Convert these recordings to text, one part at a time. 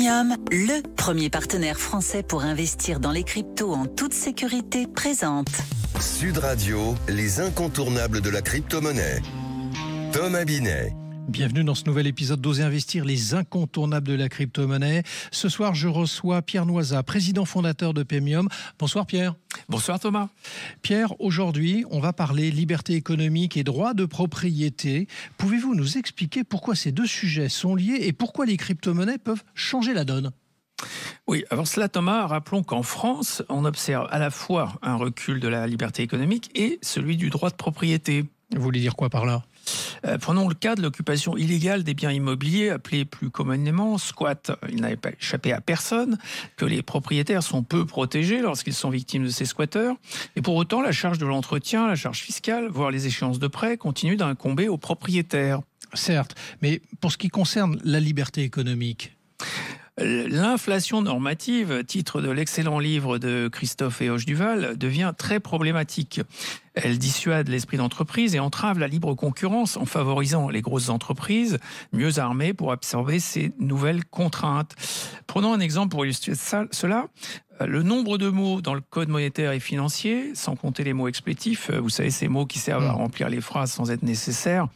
Pemium, le premier partenaire français pour investir dans les cryptos en toute sécurité, présente Sud Radio, les incontournables de la crypto-monnaie. Thomas Binet. Bienvenue dans ce nouvel épisode d'Oser Investir, les incontournables de la crypto-monnaie. Ce soir, je reçois Pierre Noisat, président fondateur de Pemium. Bonsoir Pierre. Bonsoir Thomas. Pierre, aujourd'hui, on va parler liberté économique et droit de propriété. Pouvez-vous nous expliquer pourquoi ces deux sujets sont liés et pourquoi les crypto-monnaies peuvent changer la donne ? Oui, avant cela Thomas, rappelons qu'en France, on observe à la fois un recul de la liberté économique et celui du droit de propriété. Vous voulez dire quoi par là ? Prenons le cas de l'occupation illégale des biens immobiliers, appelée plus communément squat. Il n'avait pas échappé à personne que les propriétaires sont peu protégés lorsqu'ils sont victimes de ces squatteurs. Et pour autant, la charge de l'entretien, la charge fiscale, voire les échéances de prêt, continuent d'incomber aux propriétaires. Certes, mais pour ce qui concerne la liberté économique... L'inflation normative, titre de l'excellent livre de Christophe et Hoche Duval, devient très problématique. Elle dissuade l'esprit d'entreprise et entrave la libre concurrence en favorisant les grosses entreprises mieux armées pour absorber ces nouvelles contraintes. Prenons un exemple pour illustrer cela. Le nombre de mots dans le code monétaire et financier, sans compter les mots explétifs, vous savez ces mots qui servent à remplir les phrases sans être nécessaires,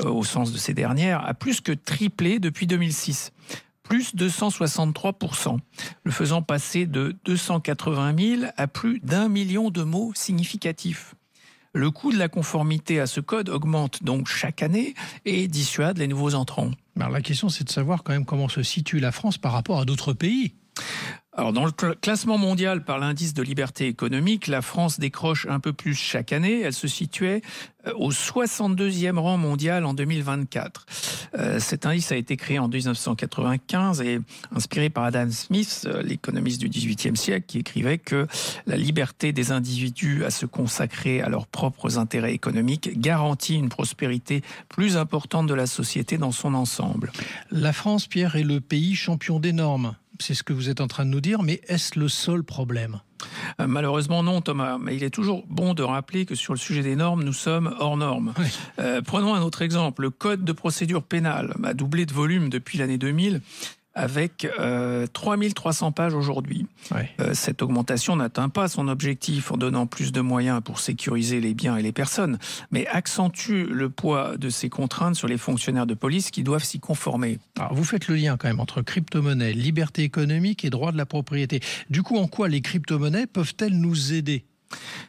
au sens de ces dernières, a plus que triplé depuis 2006. Plus 263%, le faisant passer de 280 000 à plus d'1 million de mots significatifs. Le coût de la conformité à ce code augmente donc chaque année et dissuade les nouveaux entrants. Alors la question, c'est de savoir quand même comment se situe la France par rapport à d'autres pays. Alors, dans le classement mondial par l'indice de liberté économique, la France décroche un peu plus chaque année. Elle se situait au 62e rang mondial en 2024. Cet indice a été créé en 1995 et inspiré par Adam Smith, l'économiste du XVIIIe siècle, qui écrivait que la liberté des individus à se consacrer à leurs propres intérêts économiques garantit une prospérité plus importante de la société dans son ensemble. La France, Pierre, est le pays champion des normes. C'est ce que vous êtes en train de nous dire, mais est-ce le seul problème ? Malheureusement non Thomas, mais il est toujours bon de rappeler que sur le sujet des normes, nous sommes hors normes. Oui. Prenons un autre exemple, le code de procédure pénale a doublé de volume depuis l'année 2000 avec 3300 pages aujourd'hui. Oui. Cette augmentation n'atteint pas son objectif en donnant plus de moyens pour sécuriser les biens et les personnes, mais accentue le poids de ces contraintes sur les fonctionnaires de police qui doivent s'y conformer. Alors, vous faites le lien quand même entre crypto-monnaie, liberté économique et droit de la propriété. Du coup, en quoi les crypto-monnaies peuvent-elles nous aider ?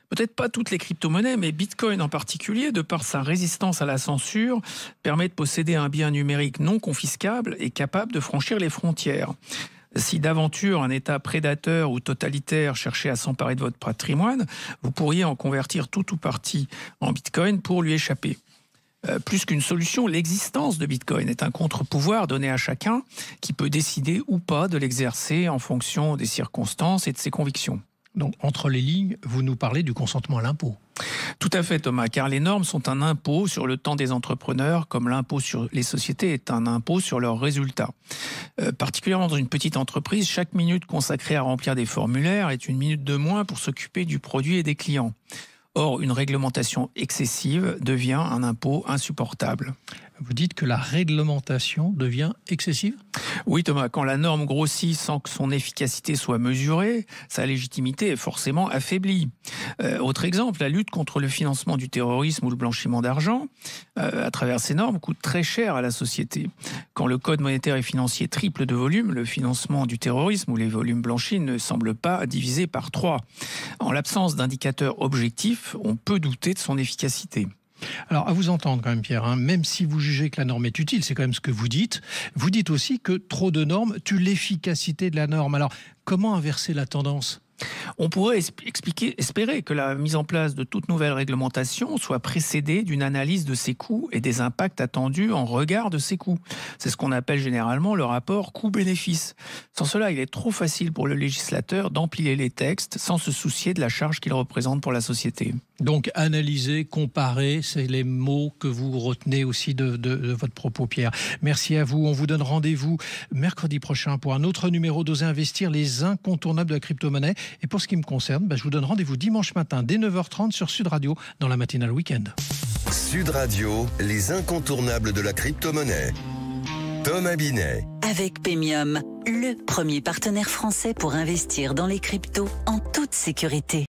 Peut-être pas toutes les crypto-monnaies, mais Bitcoin en particulier, de par sa résistance à la censure, permet de posséder un bien numérique non confiscable et capable de franchir les frontières. Si d'aventure un État prédateur ou totalitaire cherchait à s'emparer de votre patrimoine, vous pourriez en convertir tout ou partie en Bitcoin pour lui échapper. Plus qu'une solution, l'existence de Bitcoin est un contre-pouvoir donné à chacun qui peut décider ou pas de l'exercer en fonction des circonstances et de ses convictions. Donc, entre les lignes, vous nous parlez du consentement à l'impôt. Tout à fait, Thomas, car les normes sont un impôt sur le temps des entrepreneurs, comme l'impôt sur les sociétés est un impôt sur leurs résultats. Particulièrement dans une petite entreprise, chaque minute consacrée à remplir des formulaires est une minute de moins pour s'occuper du produit et des clients. Or, une réglementation excessive devient un impôt insupportable. Vous dites que la réglementation devient excessive ? Oui Thomas, quand la norme grossit sans que son efficacité soit mesurée, sa légitimité est forcément affaiblie. Autre exemple, la lutte contre le financement du terrorisme ou le blanchiment d'argent, à travers ces normes, coûte très cher à la société. Quand le code monétaire et financier triple de volume, le financement du terrorisme ou les volumes blanchis ne semblent pas divisés par 3. En l'absence d'indicateurs objectifs, on peut douter de son efficacité. Alors, à vous entendre quand même, Pierre, même si vous jugez que la norme est utile, c'est quand même ce que vous dites aussi que trop de normes tue l'efficacité de la norme. Alors, comment inverser la tendance ? On pourrait espérer que la mise en place de toute nouvelle réglementation soit précédée d'une analyse de ses coûts et des impacts attendus en regard de ces coûts. C'est ce qu'on appelle généralement le rapport coût-bénéfice. Sans cela, il est trop facile pour le législateur d'empiler les textes sans se soucier de la charge qu'ils représentent pour la société. Donc, analyser, comparer, c'est les mots que vous retenez aussi de votre propos, Pierre. Merci à vous. On vous donne rendez-vous mercredi prochain pour un autre numéro d'Oser Investir, les incontournables de la crypto-monnaie. Et pour ce qui me concerne, je vous donne rendez-vous dimanche matin dès 9h30 sur Sud Radio dans la matinale week-end. Sud Radio, les incontournables de la crypto-monnaie. Thomas Binet. Avec Pemium, le premier partenaire français pour investir dans les cryptos en toute sécurité.